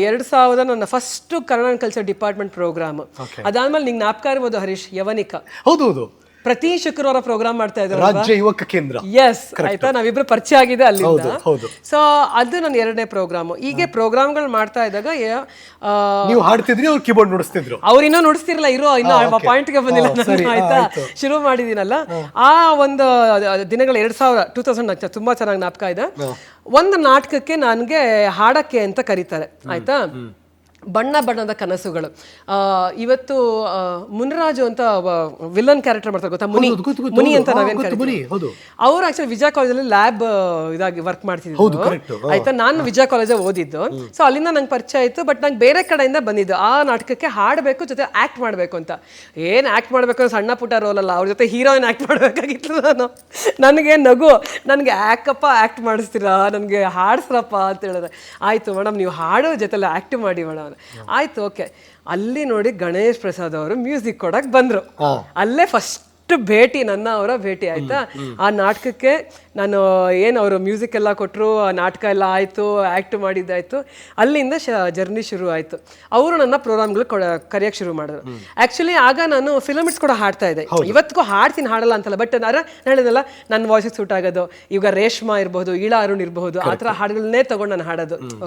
2000 ನನ್ನ first Kannada culture department programme. ಅದಾದ್ಮೇಲೆ ನಿಂಗೆ ಜ್ಞಾಪಕ ಇರ್ಬೋದು ಹರೀಶ್, ಯವನಿಕ. ಹೌದು, ಪ್ರತಿ ಶುಕ್ರವಾರ ಪ್ರೋಗ್ರಾಮ್ ಮಾಡ್ತಾ ಇದ್ರು, ರಾಜ್ಯ ಯುವಕ ಕೇಂದ್ರ. ಎಸ್, ಆಯ್ತಾ, ನಾವಿಬ್ರು ಪರಿಚಯ ಆಗಿದೆ ಅಲ್ಲಿಂದ. ಸೊ ಅದು ನನ್ನ 2ನೇ ಪ್ರೋಗ್ರಾಮ್. ಹೀಗೆ ಪ್ರೋಗ್ರಾಮ್ಗಳು ಮಾಡ್ತಾ ಇದ್ದಾಗ ನೀವು ಹಾಡ್ತಿದ್ರಿ, ಅವ್ರು ಕೀಬೋರ್ಡ್ ನುಡಿಸ್ತಿದ್ರು. ಅವ್ರು ಇನ್ನೂ ನುಡಿಸ್ತಿರ್ಲಿಲ್ಲ, ಇನ್ನು ಪಾಯಿಂಟ್ಗೆ ಬಂದಿಲ್ಲ ನಾನು, ಆಯ್ತಾ, ಶುರು ಮಾಡಿದೀನಲ್ಲ. ಆ ಒಂದು ದಿನಗಳು 2000 ತುಂಬಾ ಚೆನ್ನಾಗಿ ಜ್ಞಾಪಕ ಇದೆ. ಒಂದು ನಾಟಕಕ್ಕೆ ನನಗೆ ಹಾಡಕ್ಕೆ ಅಂತ ಕರೀತಾರೆ, ಆಯ್ತಾ, ಬಣ್ಣ ಬಣ್ಣದ ಕನಸುಗಳು. ಇವತ್ತು ಮುನಿರಾಜು ಅಂತ ವಿಲನ್ ಕ್ಯಾರೆಕ್ಟರ್ ಮಾಡ್ತಾರೆ, ಗೊತ್ತಾ, ಮುನಿ ಅಂತ ನಾವೇನ್ ಕರಿತೀವಿ. ಅವ್ರು ಆಕ್ಚುಲಿ ವಿಜಯ ಕಾಲೇಜಲ್ಲಿ ಲ್ಯಾಬ್ ಇದಾಗಿ ವರ್ಕ್ ಮಾಡ್ತಿದ್ರು, ಆಯ್ತಾ. ನಾನು ವಿಜಯ ಕಾಲೇಜ್ ಓದಿದ್ದು, ಸೊ ಅಲ್ಲಿಂದ ನಂಗೆ ಪರಿಚಯ ಆಯ್ತು. ಬಟ್ ನಂಗೆ ಬೇರೆ ಕಡೆಯಿಂದ ಬಂದಿದ್ದು ಆ ನಾಟಕಕ್ಕೆ ಹಾಡಬೇಕು, ಜೊತೆ ಆಕ್ಟ್ ಮಾಡಬೇಕು ಅಂತ. ಏನ್ ಆಕ್ಟ್ ಮಾಡ್ಬೇಕು, ಸಣ್ಣ ಪುಟ್ಟ ರೋಲ್ ಅಲ್ಲ, ಅವ್ರ ಜೊತೆ ಹೀರೋಯಿನ್ ಆಕ್ಟ್ ಮಾಡ್ಬೇಕಾಗಿತ್ತು ನಾನು. ನನಗೆ ನಗು, ನನಗೆ ಯಾಕಪ್ಪ ಆಕ್ಟ್ ಮಾಡಿಸ್ತೀರಾ, ನನಗೆ ಹಾಡ್ಸ್ರಪ್ಪ ಅಂತ ಹೇಳಿದ್ರೆ, ಆಯ್ತು ಮೇಡಮ್ ನೀವು ಹಾಡೋ ಜೊತೆಲ್ಲ ಆಕ್ಟ್ ಮಾಡಿ ಮೇಡಮ್. ಆಯ್ತು, ಓಕೆ. ಅಲ್ಲಿ ನೋಡಿ ಗಣೇಶ್ ಪ್ರಸಾದ್ ಅವರು ಮ್ಯೂಸಿಕ್ ಕೊಡಕ್ ಬಂದ್ರು. ಅಲ್ಲೇ ಫಸ್ಟ್ ಭೇಟಿ, ನನ್ನ ಅವರ ಭೇಟಿ, ಆಯ್ತಾ. ಆ ನಾಟಕಕ್ಕೆ ನಾನು ಏನು ಅವರು ಮ್ಯೂಸಿಕ್ ಎಲ್ಲ ಕೊಟ್ಟರು, ಆ ನಾಟಕ ಎಲ್ಲ ಆಯಿತು, ಆ್ಯಕ್ಟ್ ಮಾಡಿದ್ದಾಯಿತು. ಅಲ್ಲಿಂದ ಜರ್ನಿ ಶುರು ಆಯಿತು. ಅವರು ನನ್ನ ಪ್ರೋಗ್ರಾಮ್ಗಳು ಕರೆಯೋಕ್ಕೆ ಶುರು ಮಾಡಿದ್ರು. ಆ್ಯಕ್ಚುಲಿ ಆಗ ನಾನು ಫಿಲಮಿಟ್ಸ್ ಕೂಡ ಹಾಡ್ತಾ ಇದ್ದೆ. ಇವತ್ತಿಗೂ ಹಾಡ್ತೀನಿ, ಹಾಡಲ್ಲ ಅಂತಲ್ಲ, ಬಟ್ ನಾನು ಹೇಳಿದಲ್ಲ, ನನ್ನ ವಾಯ್ಸಿಗೆ ಸೂಟ್ ಆಗೋದು. ಈಗ ರೇಷ್ಮಾ ಇರ್ಬೋದು, ಈಳಾ ಅರುಣ್ ಇರಬಹುದು, ಆ ಥರ ಹಾಡುಗಳನ್ನೇ ತೊಗೊಂಡು ನಾನು ಹಾಡೋದು.